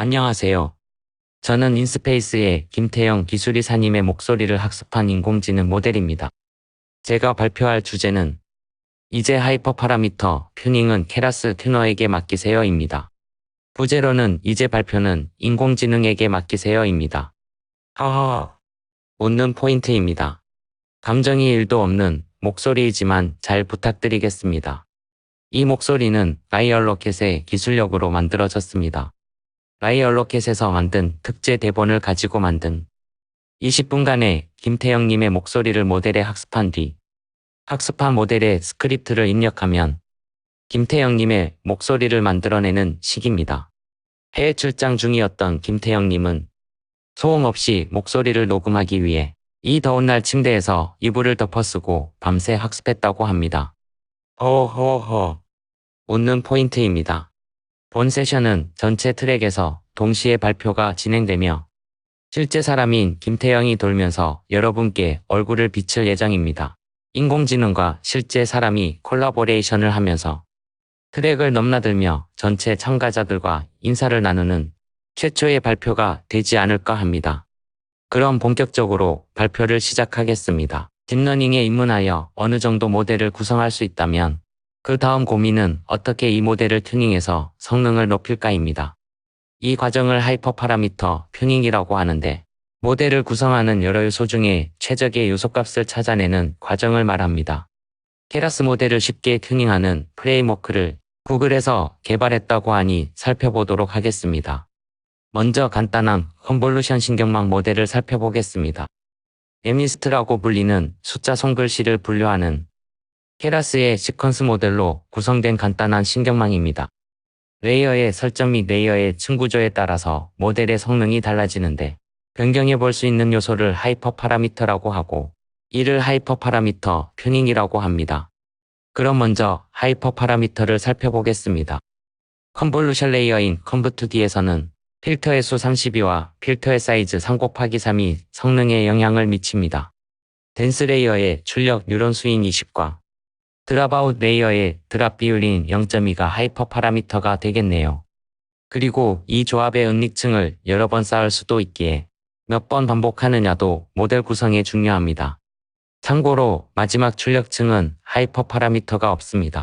안녕하세요. 저는 인스페이스의 김태영 기술이사님의 목소리를 학습한 인공지능 모델입니다. 제가 발표할 주제는 이제 하이퍼 파라미터 튜닝은 케라스 튜너에게 맡기세요입니다. 부제로는 이제 발표는 인공지능에게 맡기세요입니다. 하하하. 웃는 포인트입니다. 감정이 1도 없는 목소리이지만 잘 부탁드리겠습니다. 이 목소리는 라이얼로켓의 기술력으로 만들어졌습니다. 라이얼로켓에서 만든 특제 대본을 가지고 만든 20분간의 김태영님의 목소리를 모델에 학습한 뒤 학습한 모델에 스크립트를 입력하면 김태영님의 목소리를 만들어내는 식입니다. 해외 출장 중이었던 김태영님은 소음 없이 목소리를 녹음하기 위해 이 더운 날 침대에서 이불을 덮어쓰고 밤새 학습했다고 합니다. 허허허. 웃는 포인트입니다. 본 세션은 전체 트랙에서 동시에 발표가 진행되며 실제 사람인 김태영이 돌면서 여러분께 얼굴을 비칠 예정입니다. 인공지능과 실제 사람이 콜라보레이션을 하면서 트랙을 넘나들며 전체 참가자들과 인사를 나누는 최초의 발표가 되지 않을까 합니다. 그럼 본격적으로 발표를 시작하겠습니다. 딥러닝에 입문하여 어느 정도 모델을 구성할 수 있다면 그 다음 고민은 어떻게 이 모델을 튜닝해서 성능을 높일까입니다. 이 과정을 하이퍼 파라미터 튜닝이라고 하는데 모델을 구성하는 여러 요소 중에 최적의 요소값을 찾아내는 과정을 말합니다. 케라스 모델을 쉽게 튜닝하는 프레임워크를 구글에서 개발했다고 하니 살펴보도록 하겠습니다. 먼저 간단한 컨볼루션 신경망 모델을 살펴보겠습니다. 에미스트라고 불리는 숫자 손글씨를 분류하는 케라스의 시퀀스 모델로 구성된 간단한 신경망입니다. 레이어의 설정 및 레이어의 층구조에 따라서 모델의 성능이 달라지는데 변경해 볼 수 있는 요소를 하이퍼 파라미터라고 하고 이를 하이퍼 파라미터 튜닝이라고 합니다. 그럼 먼저 하이퍼 파라미터를 살펴보겠습니다. 컨볼루션 레이어인 컨브2D에서는 필터의 수 32와 필터의 사이즈 3 곱하기 3이 성능에 영향을 미칩니다. 덴스 레이어의 출력 뉴런 수인 20과 드랍아웃 레이어의 드랍 비율인 0.2가 하이퍼 파라미터가 되겠네요. 그리고 이 조합의 은닉층을 여러 번 쌓을 수도 있기에 몇 번 반복하느냐도 모델 구성에 중요합니다. 참고로 마지막 출력층은 하이퍼 파라미터가 없습니다.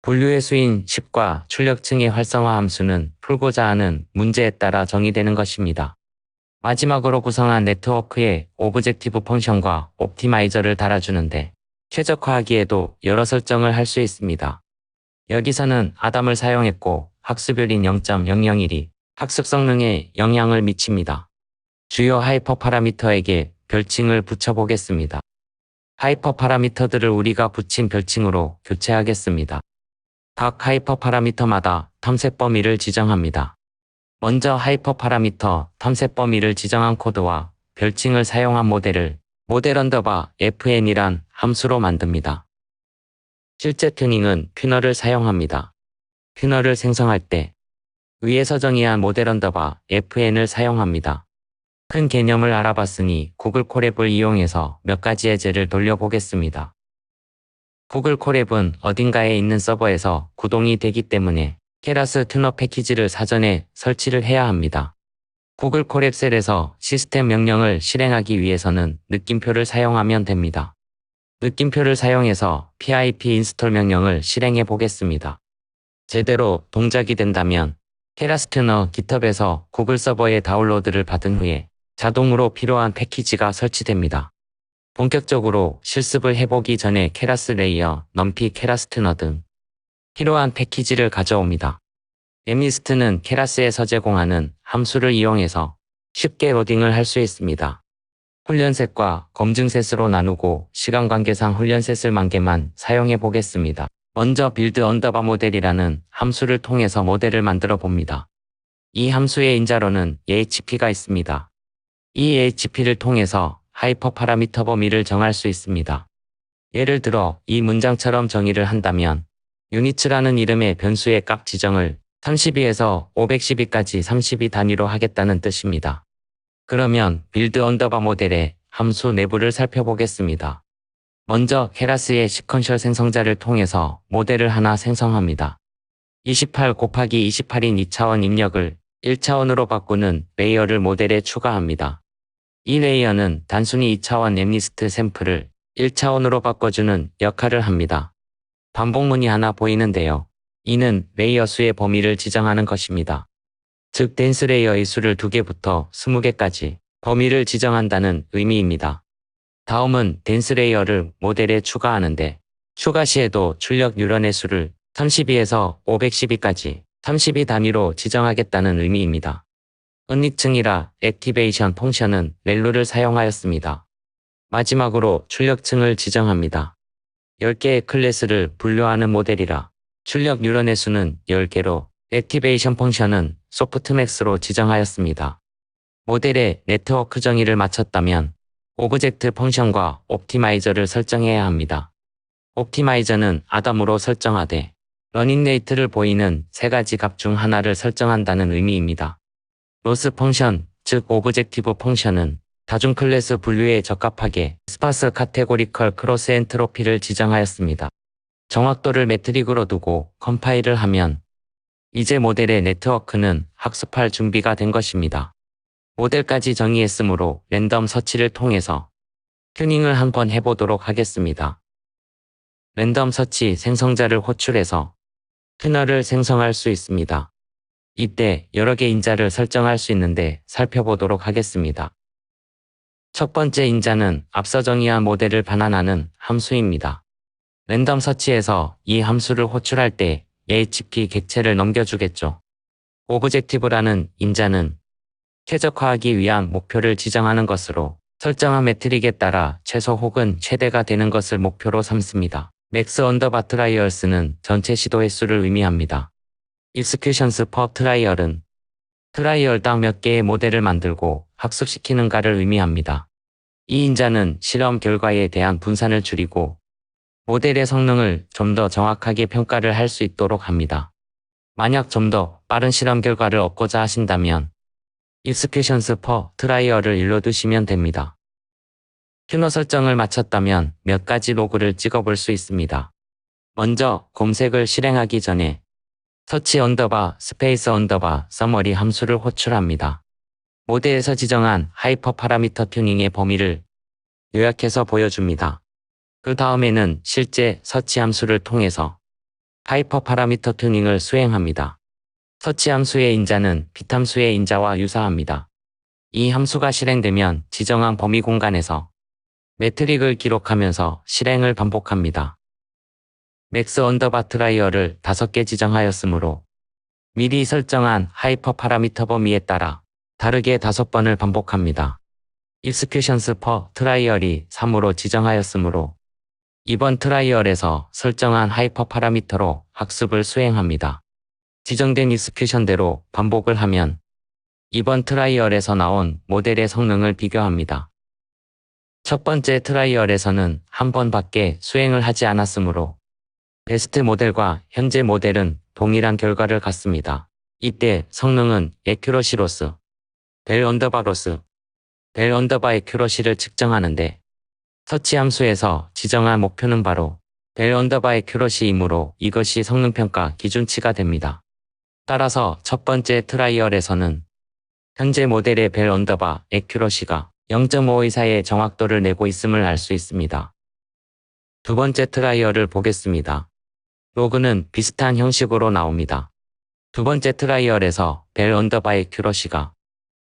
분류의 수인 10과 출력층의 활성화 함수는 풀고자 하는 문제에 따라 정의되는 것입니다. 마지막으로 구성한 네트워크의 오브젝티브 펑션과 옵티마이저를 달아주는데 최적화하기에도 여러 설정을 할 수 있습니다. 여기서는 아담을 사용했고 학습율인 0.001이 학습 성능에 영향을 미칩니다. 주요 하이퍼 파라미터에게 별칭을 붙여보겠습니다. 하이퍼 파라미터들을 우리가 붙인 별칭으로 교체하겠습니다. 각 하이퍼 파라미터마다 탐색 범위를 지정합니다. 먼저 하이퍼 파라미터 탐색 범위를 지정한 코드와 별칭을 사용한 모델을 모델 언더바 fn이란 함수로 만듭니다. 실제 튜닝은 튜너를 사용합니다. 튜너를 생성할 때 위에서 정의한 모델 언더바 fn을 사용합니다. 큰 개념을 알아봤으니 구글 콜앱을 이용해서 몇 가지의 예제를 돌려보겠습니다. 구글 콜앱은 어딘가에 있는 서버에서 구동이 되기 때문에 케라스 튜너 패키지를 사전에 설치를 해야 합니다. 구글 콜앱 셀에서 시스템 명령을 실행하기 위해서는 느낌표를 사용하면 됩니다. 느낌표를 사용해서 pip 인스톨 명령을 실행해 보겠습니다. 제대로 동작이 된다면 케라스 튜너 깃허브에서 구글 서버에 다운로드를 받은 후에 자동으로 필요한 패키지가 설치됩니다. 본격적으로 실습을 해보기 전에 케라스 레이어, 넘피 케라스 튜너 등 필요한 패키지를 가져옵니다. 에미스트는 케라스에서 제공하는 함수를 이용해서 쉽게 로딩을 할 수 있습니다. 훈련셋과 검증셋으로 나누고 시간관계상 훈련셋을 10,000개만 사용해 보겠습니다. 먼저 빌드 언더바 모델이라는 함수를 통해서 모델을 만들어 봅니다. 이 함수의 인자로는 AHP가 있습니다. 이 AHP를 통해서 하이퍼 파라미터 범위를 정할 수 있습니다. 예를 들어 이 문장처럼 정의를 한다면 유니츠라는 이름의 변수의 값 지정을 32에서 512까지 32 단위로 하겠다는 뜻입니다. 그러면 빌드 언더바 모델의 함수 내부를 살펴보겠습니다. 먼저 케라스의 시퀀셜 생성자를 통해서 모델을 하나 생성합니다. 28 곱하기 28인 2차원 입력을 1차원으로 바꾸는 레이어를 모델에 추가합니다. 이 레이어는 단순히 2차원 엠리스트 샘플을 1차원으로 바꿔주는 역할을 합니다. 반복문이 하나 보이는데요. 이는 레이어 수의 범위를 지정하는 것입니다. 즉 덴스 레이어의 수를 2개부터 20개까지 범위를 지정한다는 의미입니다. 다음은 덴스 레이어를 모델에 추가하는데 추가 시에도 출력 뉴런의 수를 32에서 512까지 32 단위로 지정하겠다는 의미입니다. 은닉층이라 액티베이션 펑션은 렐루를 사용하였습니다. 마지막으로 출력층을 지정합니다. 10개의 클래스를 분류하는 모델이라 출력 뉴런의 수는 10개로 액티베이션 펑션은 소프트맥스로 지정하였습니다. 모델의 네트워크 정의를 마쳤다면 오브젝트 펑션과 옵티마이저를 설정해야 합니다. 옵티마이저는 아담으로 설정하되 러닝레이트를 보이는 3가지 값 중 하나를 설정한다는 의미입니다. 로스 펑션, 즉 오브젝티브 펑션은 다중 클래스 분류에 적합하게 스파스 카테고리컬 크로스 엔트로피를 지정하였습니다. 정확도를 매트릭으로 두고 컴파일을 하면 이제 모델의 네트워크는 학습할 준비가 된 것입니다. 모델까지 정의했으므로 랜덤 서치를 통해서 튜닝을 한번 해보도록 하겠습니다. 랜덤 서치 생성자를 호출해서 튜너를 생성할 수 있습니다. 이때 여러 개 인자를 설정할 수 있는데 살펴보도록 하겠습니다. 첫 번째 인자는 앞서 정의한 모델을 반환하는 함수입니다. 랜덤 서치에서 이 함수를 호출할 때 AHP 객체를 넘겨주겠죠. 오브젝티브라는 인자는 최적화하기 위한 목표를 지정하는 것으로 설정한 매트릭에 따라 최소 혹은 최대가 되는 것을 목표로 삼습니다. 맥스 언더바 트라이얼스는 전체 시도 횟수를 의미합니다. executions per 트라이얼은 트라이얼당 몇 개의 모델을 만들고 학습시키는가를 의미합니다. 이 인자는 실험 결과에 대한 분산을 줄이고 모델의 성능을 좀 더 정확하게 평가를 할 수 있도록 합니다. 만약 좀 더 빠른 실험 결과를 얻고자 하신다면 executions per 트라이얼을 일러두시면 됩니다. 튜너 설정을 마쳤다면 몇 가지 로그를 찍어볼 수 있습니다. 먼저 검색을 실행하기 전에 서치 언더바 스페이스 언더바 서머리 함수를 호출합니다. 모델에서 지정한 하이퍼 파라미터 튜닝의 범위를 요약해서 보여줍니다. 그 다음에는 실제 서치 함수를 통해서 하이퍼 파라미터 튜닝을 수행합니다. 서치 함수의 인자는 빗 함수의 인자와 유사합니다. 이 함수가 실행되면 지정한 범위 공간에서 매트릭을 기록하면서 실행을 반복합니다. 맥스 언더바 트라이얼을 5개 지정하였으므로 미리 설정한 하이퍼 파라미터 범위에 따라 다르게 5번을 반복합니다. executions per 트라이얼이 3으로 지정하였으므로 이번 트라이얼에서 설정한 하이퍼 파라미터로 학습을 수행합니다. 지정된 execution대로 반복을 하면 이번 트라이얼에서 나온 모델의 성능을 비교합니다. 첫 번째 트라이얼에서는 한 번밖에 수행을 하지 않았으므로 베스트 모델과 현재 모델은 동일한 결과를 갖습니다. 이때 성능은 에큐러시로스, 벨 언더바로스, 벨 언더바 에큐러시를 측정하는데 서치 함수에서 지정한 목표는 바로 벨 언더바 에큐러시이므로 이것이 성능평가 기준치가 됩니다. 따라서 첫 번째 트라이얼에서는 현재 모델의 벨 언더바 에큐러시가 0.5 이사의 정확도를 내고 있음을 알 수 있습니다. 두 번째 트라이얼을 보겠습니다. 로그는 비슷한 형식으로 나옵니다. 두 번째 트라이얼에서 벨 언더바 에큐러시가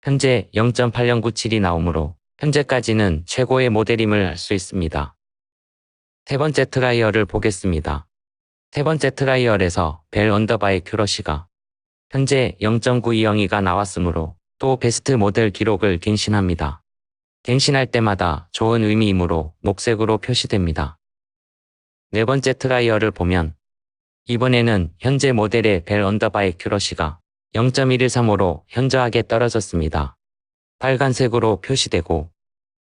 현재 0.8097이 나오므로 현재까지는 최고의 모델임을 알 수 있습니다. 세 번째 트라이얼을 보겠습니다. 세 번째 트라이얼에서 벨 언더바 에큐러시가 현재 0.9202가 나왔으므로 또 베스트 모델 기록을 갱신합니다. 갱신할 때마다 좋은 의미이므로 녹색으로 표시됩니다. 네 번째 트라이얼을 보면 이번에는 현재 모델의 벨 언더바 에큐러시가 0.113으로 현저하게 떨어졌습니다. 빨간색으로 표시되고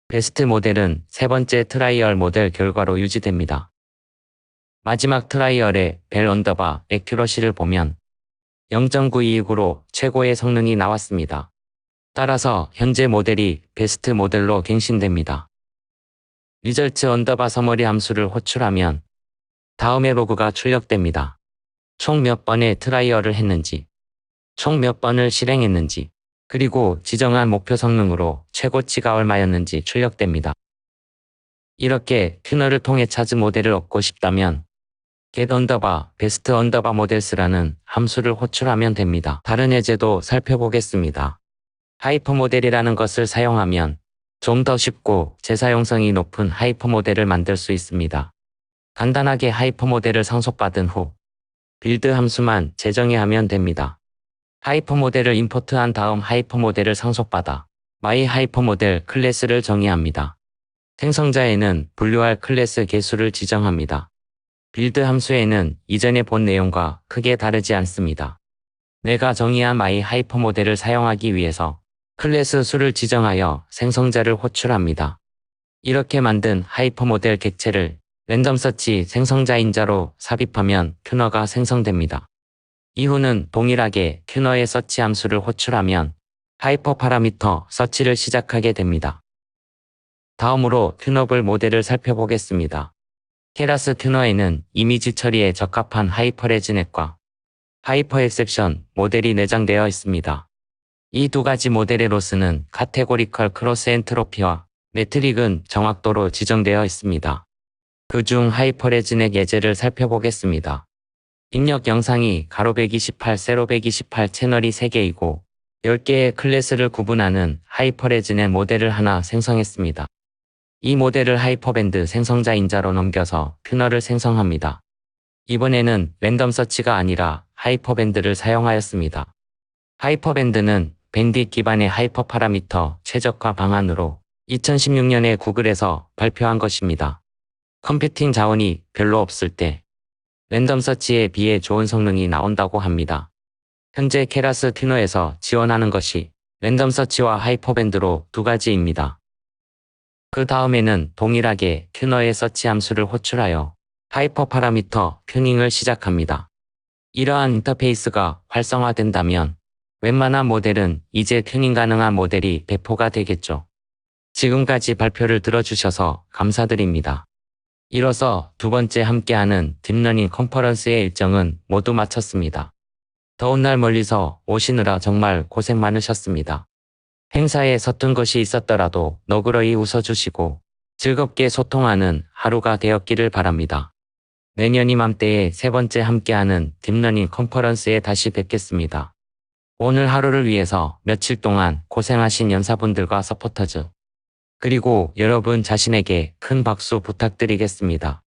베스트 모델은 세 번째 트라이얼 모델 결과로 유지됩니다. 마지막 트라이얼의 벨 언더바 에큐러시를 보면 0.926으로 최고의 성능이 나왔습니다. 따라서 현재 모델이 베스트 모델로 갱신됩니다. 리절트 언더바 서머리 함수를 호출하면 다음의 로그가 출력됩니다. 총 몇 번의 트라이얼을 했는지, 총 몇 번을 실행했는지, 그리고 지정한 목표 성능으로 최고치가 얼마였는지 출력됩니다. 이렇게 튜너를 통해 찾은 모델을 얻고 싶다면 get best models라는 함수를 호출하면 됩니다. 다른 예제도 살펴보겠습니다. 하이퍼모델이라는 것을 사용하면 좀 더 쉽고 재사용성이 높은 하이퍼모델을 만들 수 있습니다. 간단하게 하이퍼모델을 상속받은 후 빌드 함수만 재정의하면 됩니다. 하이퍼모델을 임포트한 다음 하이퍼모델을 상속받아 my 하이퍼모델 클래스를 정의합니다. 생성자에는 분류할 클래스 개수를 지정합니다. 빌드 함수에는 이전에 본 내용과 크게 다르지 않습니다. 내가 정의한 my 하이퍼모델을 사용하기 위해서 클래스 수를 지정하여 생성자를 호출합니다. 이렇게 만든 하이퍼모델 객체를 랜덤 서치 생성자 인자로 삽입하면 튜너가 생성됩니다. 이후는 동일하게 튜너의 서치 함수를 호출하면 하이퍼 파라미터 서치를 시작하게 됩니다. 다음으로 튜너블 모델을 살펴보겠습니다. 케라스 튜너에는 이미지 처리에 적합한 하이퍼레즈넷과 하이퍼 엑셉션 모델이 내장되어 있습니다. 이 두 가지 모델의 로스는 카테고리컬 크로스 엔트로피와 매트릭은 정확도로 지정되어 있습니다. 그중 하이퍼레즈넷 예제를 살펴보겠습니다. 입력 영상이 가로 128, 세로 128 채널이 3개이고 10개의 클래스를 구분하는 하이퍼레즈넷 모델을 하나 생성했습니다. 이 모델을 하이퍼밴드 생성자 인자로 넘겨서 튜너를 생성합니다. 이번에는 랜덤 서치가 아니라 하이퍼밴드를 사용하였습니다. 하이퍼밴드는 밴딧 기반의 하이퍼 파라미터 최적화 방안으로 2016년에 구글에서 발표한 것입니다. 컴퓨팅 자원이 별로 없을 때 랜덤 서치에 비해 좋은 성능이 나온다고 합니다. 현재 케라스 튜너에서 지원하는 것이 랜덤 서치와 하이퍼밴드로 두 가지입니다. 그 다음에는 동일하게 튜너의 서치 함수를 호출하여 하이퍼 파라미터 튜닝을 시작합니다. 이러한 인터페이스가 활성화된다면 웬만한 모델은 이제 튜닝 가능한 모델이 배포가 되겠죠. 지금까지 발표를 들어주셔서 감사드립니다. 이로써 두 번째 함께하는 딥러닝 컨퍼런스의 일정은 모두 마쳤습니다. 더운 날 멀리서 오시느라 정말 고생 많으셨습니다. 행사에 서툰 것이 있었더라도 너그러이 웃어주시고 즐겁게 소통하는 하루가 되었기를 바랍니다. 내년 이맘때에 세 번째 함께하는 딥러닝 컨퍼런스에 다시 뵙겠습니다. 오늘 하루를 위해서 며칠 동안 고생하신 연사분들과 서포터즈 그리고 여러분 자신에게 큰 박수 부탁드리겠습니다.